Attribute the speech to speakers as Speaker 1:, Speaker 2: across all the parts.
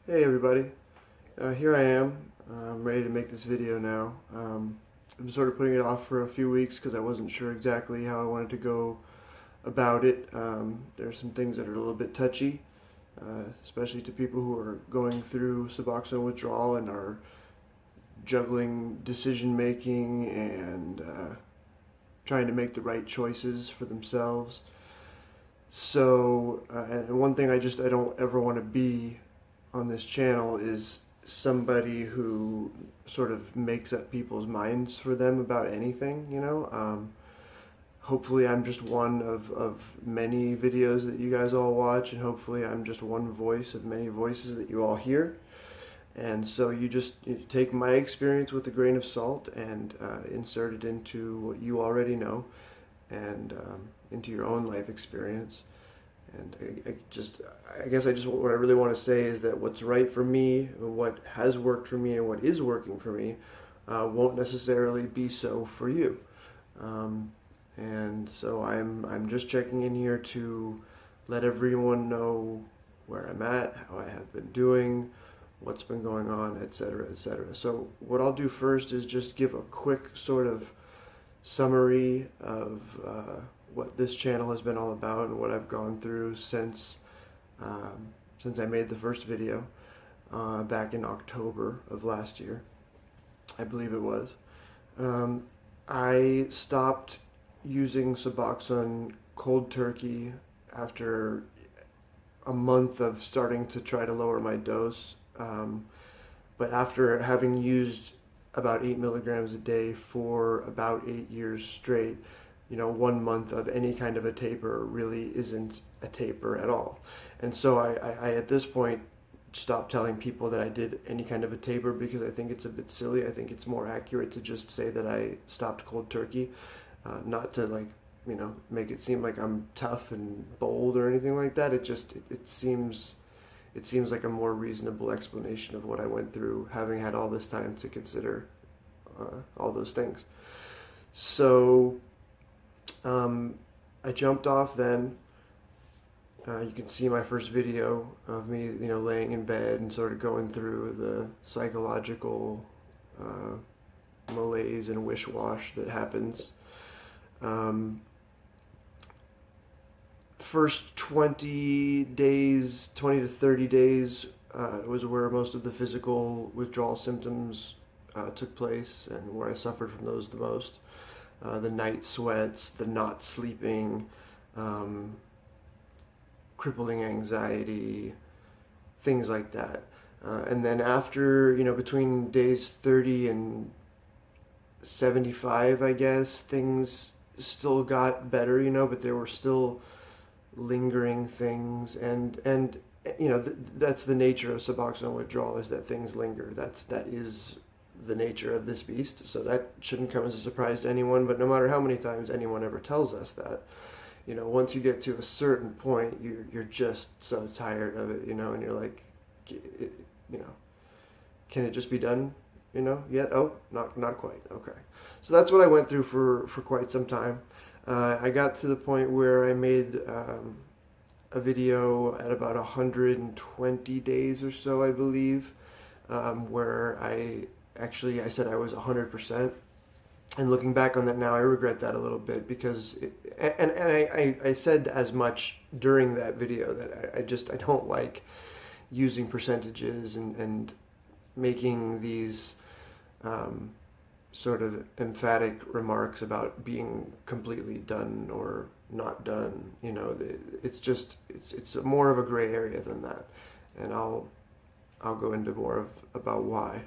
Speaker 1: Hey everybody, here I am. I'm ready to make this video now. I'm sort of putting it off for a few weeks because I wasn't sure exactly how I wanted to go about it. There's some things that are a little bit touchy, especially to people who are going through Suboxone withdrawal and are juggling decision making and trying to make the right choices for themselves. So, and one thing I don't ever want to be on this channel is somebody who sort of makes up people's minds for them about anything, you know. Hopefully I'm just one of many videos that you guys all watch, and hopefully I'm just one voice of many voices that you all hear. And so you take my experience with a grain of salt and insert it into what you already know and into your own life experience. And I guess what I really want to say is that what's right for me, what has worked for me, and what is working for me won't necessarily be so for you. And so I'm just checking in here to let everyone know where I'm at, how I have been doing, what's been going on, etc., etc. So what I'll do first is just give a quick sort of summary of what this channel has been all about and what I've gone through since I made the first video back in October of last year, I believe it was. I stopped using Suboxone cold turkey after a month of starting to try to lower my dose, but after having used about 8 milligrams a day for about 8 years straight, you know, 1 month of any kind of a taper really isn't a taper at all. And so I at this point stopped telling people that I did any kind of a taper because I think it's a bit silly. I think it's more accurate to just say that I stopped cold turkey, not to, like, you know, make it seem like I'm tough and bold or anything like that. It seems like a more reasonable explanation of what I went through, having had all this time to consider all those things. So I jumped off then. You can see my first video of me, you know, laying in bed and sort of going through the psychological malaise and wish-wash that happens. First 20 days, 20 to 30 days was where most of the physical withdrawal symptoms took place and where I suffered from those the most. The night sweats, the not sleeping, crippling anxiety, things like that. And then after, you know, between days 30 and 75, I guess, things still got better, you know, but there were still lingering things. And you know, that's the nature of Suboxone withdrawal, is that things linger. That is the nature of this beast, so that shouldn't come as a surprise to anyone. But no matter how many times anyone ever tells us that, you know, once you get to a certain point, you're just so tired of it, you know, and you're like, you know, can it just be done, you know, yet? Oh, not quite. Okay. So that's what I went through for quite some time. I got to the point where I made a video at about 120 days or so, I believe, where I said I was 100%, and looking back on that now, I regret that a little bit because I said as much during that video that I don't like using percentages and making these sort of emphatic remarks about being completely done or not done. You know, it's more of a gray area than that, and I'll go into more about why.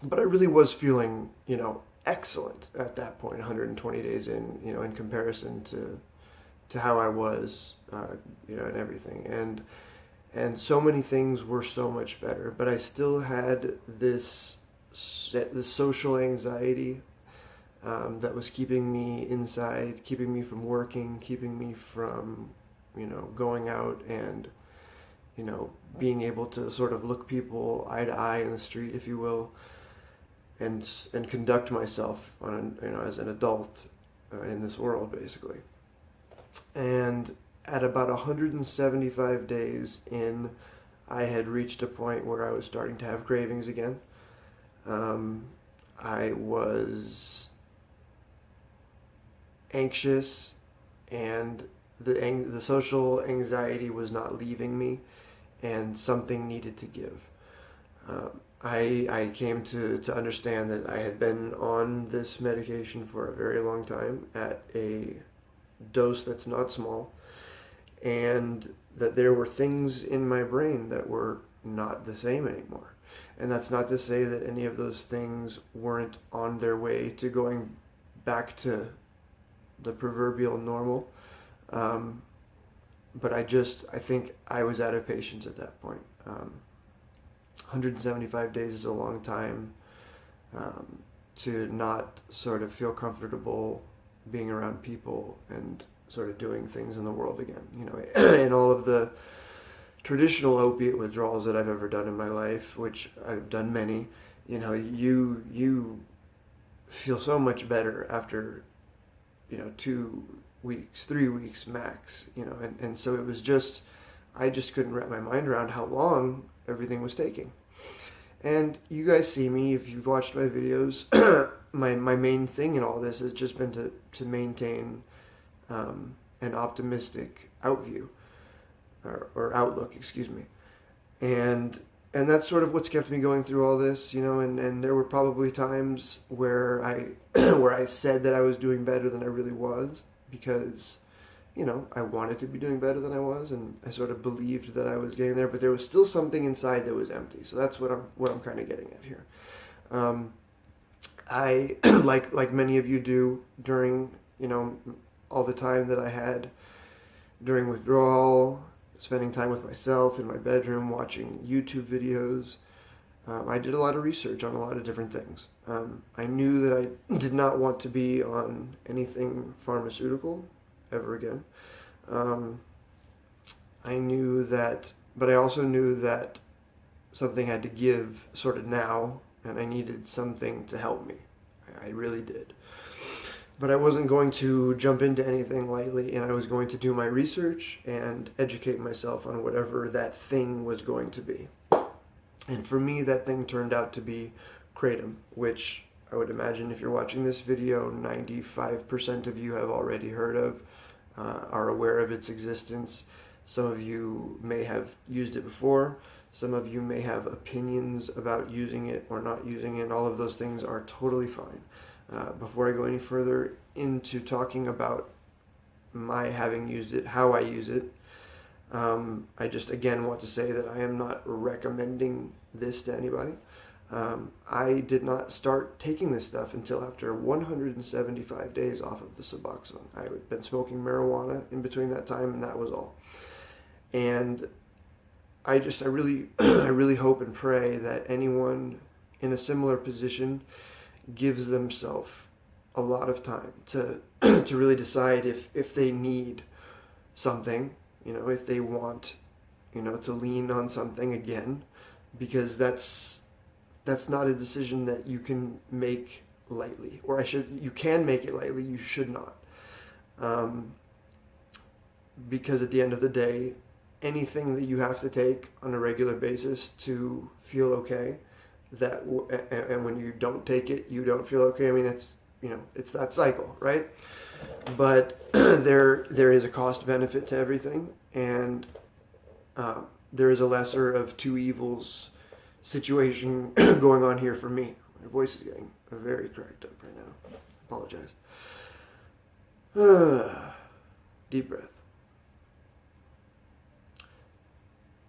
Speaker 1: But I really was feeling, you know, excellent at that point, 120 days in, you know, in comparison to how I was, you know, and everything. And so many things were so much better, but I still had this social anxiety that was keeping me inside, keeping me from working, keeping me from, you know, going out and, you know, being able to sort of look people eye to eye in the street, if you will, and conduct myself on, you know, as an adult in this world, basically. And at about 175 days in, I had reached a point where I was starting to have cravings again. I was anxious, and the social anxiety was not leaving me, and something needed to give. I came to understand that I had been on this medication for a very long time at a dose that's not small, and that there were things in my brain that were not the same anymore. And that's not to say that any of those things weren't on their way to going back to the proverbial normal. But I think I was out of patience at that point. 175 days is a long time to not sort of feel comfortable being around people and sort of doing things in the world again. You know, in all of the traditional opiate withdrawals that I've ever done in my life, which I've done many, you know, you feel so much better after, you know, 2 weeks, 3 weeks max, you know, and so it was just, I just couldn't wrap my mind around how long everything was taking. And you guys see me, if you've watched my videos, my main thing in all this has just been to maintain an optimistic outview, or outlook, excuse me. And that's sort of what's kept me going through all this, you know, and there were probably times where I where I said that I was doing better than I really was, because, you know, I wanted to be doing better than I was, and I sort of believed that I was getting there, but there was still something inside that was empty. So that's what I'm kind of getting at here. I like many of you do during, you know, all the time that I had during withdrawal, spending time with myself in my bedroom, watching YouTube videos. I did a lot of research on a lot of different things. I knew that I did not want to be on anything pharmaceutical ever again. I knew that, but I also knew that something had to give sort of now, and I needed something to help me. I really did. But I wasn't going to jump into anything lightly, and I was going to do my research and educate myself on whatever that thing was going to be. And for me, that thing turned out to be kratom, which I would imagine if you're watching this video, 95% of you have already heard of, are aware of its existence. Some of you may have used it before. Some of you may have opinions about using it or not using it. All of those things are totally fine. Before I go any further into talking about my having used it, how I use it, I just again want to say that I am not recommending this to anybody. I did not start taking this stuff until after 175 days off of the Suboxone. I had been smoking marijuana in between that time, and that was all. And I really hope and pray that anyone in a similar position gives themselves a lot of time to really decide if they need something, you know, if they want, you know, to lean on something again, because that's not a decision that you can make lightly, or you can make it lightly, you should not. Because at the end of the day, anything that you have to take on a regular basis to feel okay, and when you don't take it, you don't feel okay. I mean, it's, you know, it's that cycle, right? But there is a cost benefit to everything, and there is a lesser of two evils situation going on here for me. My voice is getting very cracked up right now. Apologize. Deep breath.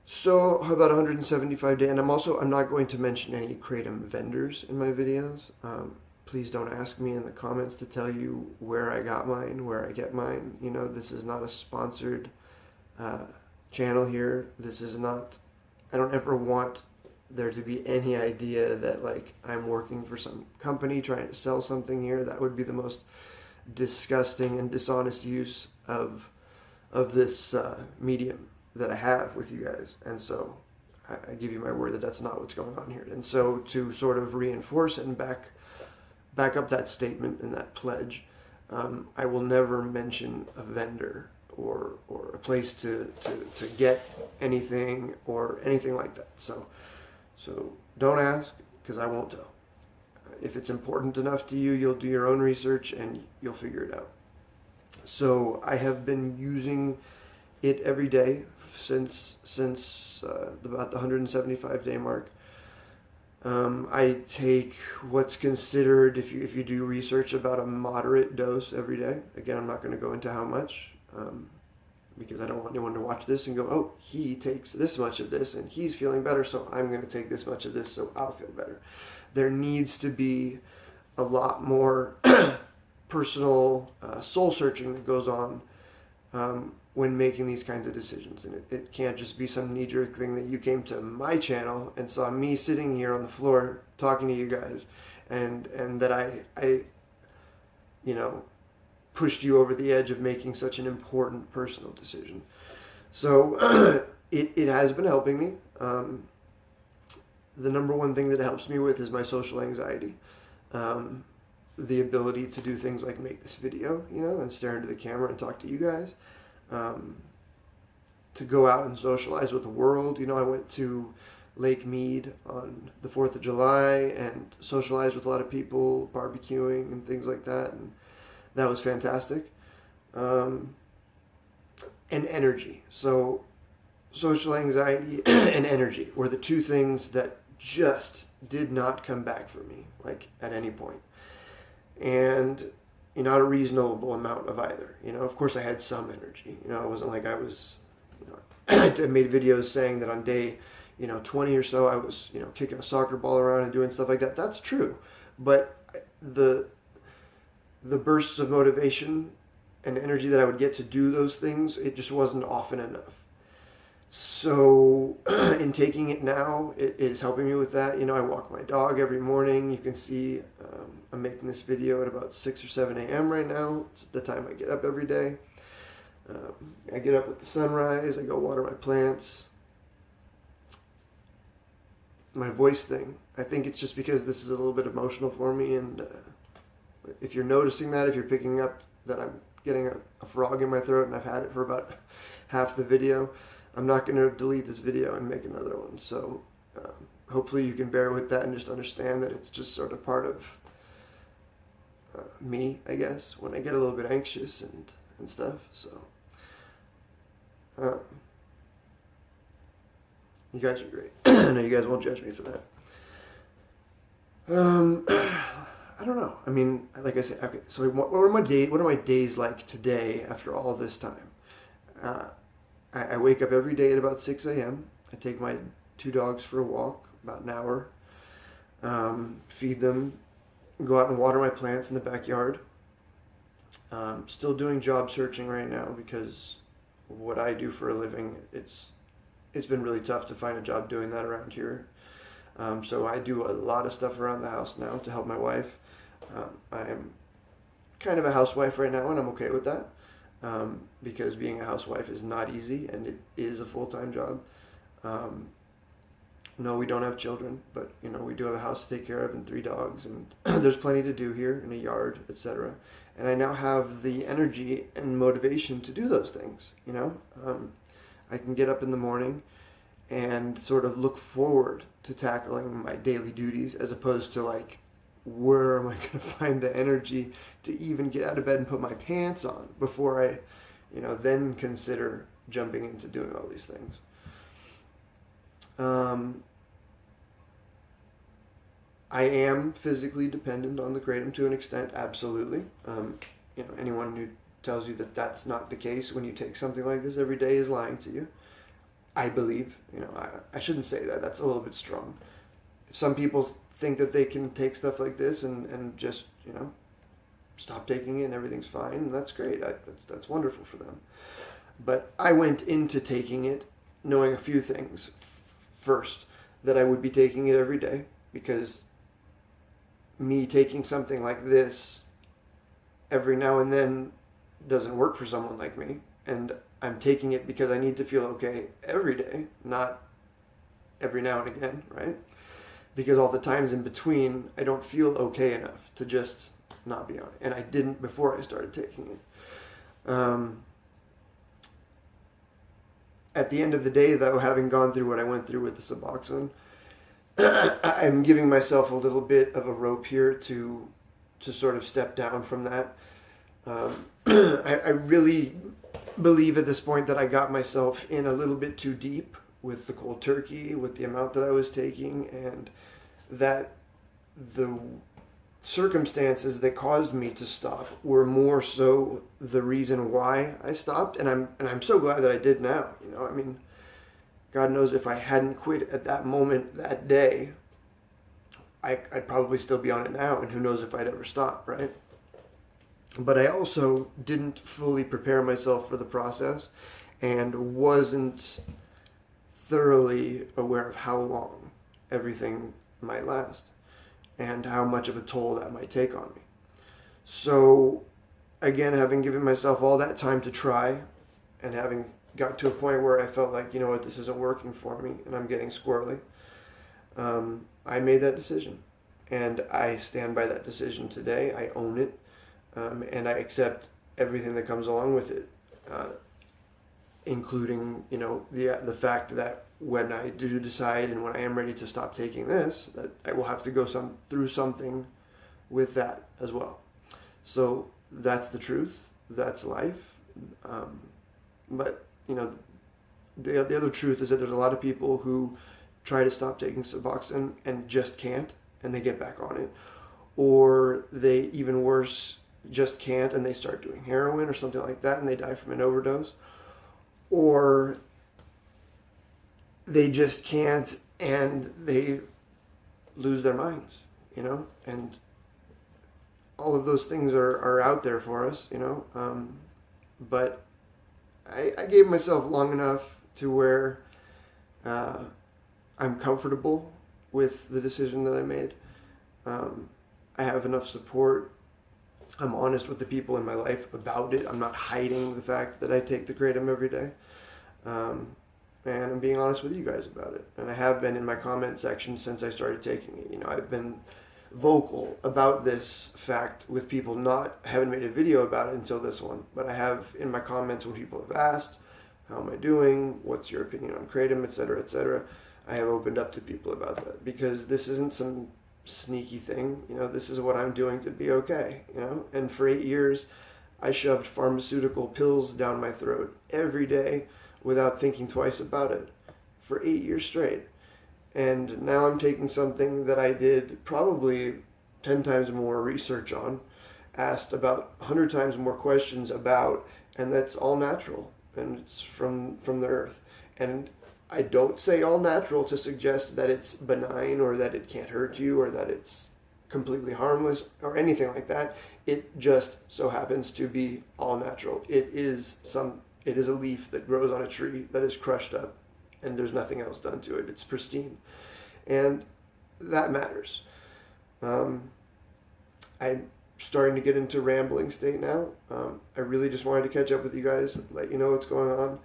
Speaker 1: So, how about 175 days? And I'm not going to mention any kratom vendors in my videos. Please don't ask me in the comments to tell you where I got mine, where I get mine. You know, this is not a sponsored channel here. This is not, I don't ever want there to be any idea that, like, I'm working for some company trying to sell something here. That would be the most disgusting and dishonest use of this medium that I have with you guys. And so I give you my word that that's not what's going on here. And so to sort of reinforce and back up that statement and that pledge, I will never mention a vendor or a place to get anything or anything like that. So don't ask, because I won't tell. If it's important enough to you, you'll do your own research and you'll figure it out. So I have been using it every day since about the 175 day mark. I take what's considered, if you do research, about a moderate dose every day. Again, I'm not going to go into how much, because I don't want anyone to watch this and go, oh, he takes this much of this and he's feeling better, so I'm going to take this much of this so I'll feel better. There needs to be a lot more personal soul searching that goes on when making these kinds of decisions. And it can't just be some knee-jerk thing that you came to my channel and saw me sitting here on the floor talking to you guys, and that I pushed you over the edge of making such an important personal decision. So it has been helping me. The number one thing that it helps me with is my social anxiety. The ability to do things like make this video, and stare into the camera and talk to you guys. To go out and socialize with the world. I went to Lake Mead on the 4th of July and socialized with a lot of people, barbecuing and things like that. And that was fantastic. And energy. So social anxiety and energy were the two things that just did not come back for me, like at any point. And not a reasonable amount of either. Of course I had some energy. It wasn't like I was, I made videos saying that on day, 20 or so, I was, kicking a soccer ball around and doing stuff like that. That's true. But the bursts of motivation and energy that I would get to do those things, it just wasn't often enough. So in taking it now, it is helping me with that. I walk my dog every morning. You can see I'm making this video at about 6 or 7 a.m. right now. It's the time I get up every day. I get up with the sunrise. I go water my plants. My voice thing, I think it's just because this is a little bit emotional for me. And if you're noticing that, if you're picking up that I'm getting a frog in my throat and I've had it for about half the video, I'm not going to delete this video and make another one. So hopefully you can bear with that and just understand that it's just sort of part of me, I guess, when I get a little bit anxious and stuff. So you guys are great. I know you guys won't judge me for that. I don't know. I mean, like I said, okay, so what are my days like today after all this time? I wake up every day at about 6 a.m. I take my 2 dogs for a walk, about an hour, feed them, go out and water my plants in the backyard. Still doing job searching right now because what I do for a living, it's been really tough to find a job doing that around here. So I do a lot of stuff around the house now to help my wife. I am kind of a housewife right now, and I'm okay with that. Because being a housewife is not easy, and it is a full-time job. No, we don't have children, but we do have a house to take care of and 3 dogs, and there's plenty to do here in a yard, etc. And I now have the energy and motivation to do those things. I can get up in the morning and sort of look forward to tackling my daily duties, as opposed to like, where am I going to find the energy to even get out of bed and put my pants on before I, then consider jumping into doing all these things. I am physically dependent on the Kratom to an extent, absolutely. Anyone who tells you that that's not the case when you take something like this every day is lying to you. I believe, I shouldn't say that, that's a little bit strong. If some people think that they can take stuff like this and just, stop taking it and everything's fine, and that's great. That's wonderful for them. But I went into taking it knowing a few things. First, that I would be taking it every day, because me taking something like this every now and then doesn't work for someone like me. And I'm taking it because I need to feel okay every day, not every now and again, right? Because all the times in between, I don't feel okay enough to just not be on it. And I didn't before I started taking it. At the end of the day, though, having gone through what I went through with the Suboxone, I'm giving myself a little bit of a rope here to sort of step down from that. I really believe at this point that I got myself in a little bit too deep with the cold turkey, with the amount that I was taking, and that the circumstances that caused me to stop were more so the reason why I stopped, and I'm so glad that I did now. You know, I mean, God knows if I hadn't quit at that moment, that day, I'd probably still be on it now, and who knows if I'd ever stop, right? But I also didn't fully prepare myself for the process and wasn't thoroughly aware of how long everything might last and how much of a toll that might take on me. So, again, having given myself all that time to try and having got to a point where I felt like, you know what, this isn't working for me and I'm getting squirrely, I made that decision. And I stand by that decision today. I own it. And I accept everything that comes along with it, including, you know, the fact that when I do decide and when I am ready to stop taking this, that I will have to go through something with that as well. So that's the truth. That's life. But, you know, the other truth is that there's a lot of people who try to stop taking Suboxone and just can't, and they get back on it. Or they, even worse, just can't and they start doing heroin or something like that and they die from an overdose. Or they just can't and they lose their minds, you know, and all of those things are out there for us, you know. But I gave myself long enough to where I'm comfortable with the decision that I made. I have enough support. I'm honest with the people in my life about it. I'm not hiding the fact that I take the Kratom every day. And I'm being honest with you guys about it. And I have been in my comment section since I started taking it. You know, I've been vocal about this fact with people. Haven't made a video about it until this one, but I have in my comments when people have asked, how am I doing? What's your opinion on Kratom, etc., etc. I have opened up to people about that because this isn't some sneaky thing. You know, this is what I'm doing to be okay, you know. And for 8 years I shoved pharmaceutical pills down my throat every day without thinking twice about it for 8 years straight. And now I'm taking something that I did probably 10 times more research on, asked about 100 times more questions about, and that's all natural and it's from the earth. And I don't say all natural to suggest that it's benign or that it can't hurt you or that it's completely harmless or anything like that. It just so happens to be all natural. It is a leaf that grows on a tree that is crushed up and there's nothing else done to it. It's pristine. And that matters. I'm starting to get into rambling state now. I really just wanted to catch up with you guys, let you know what's going on.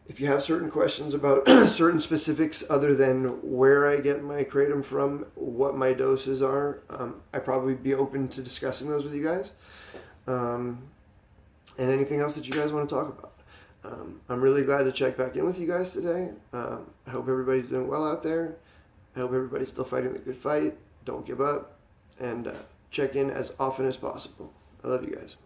Speaker 1: If you have certain questions about certain specifics other than where I get my Kratom from, what my doses are, I'd probably be open to discussing those with you guys. And anything else that you guys want to talk about. I'm really glad to check back in with you guys today. I hope everybody's doing well out there. I hope everybody's still fighting the good fight. Don't give up. And check in as often as possible. I love you guys.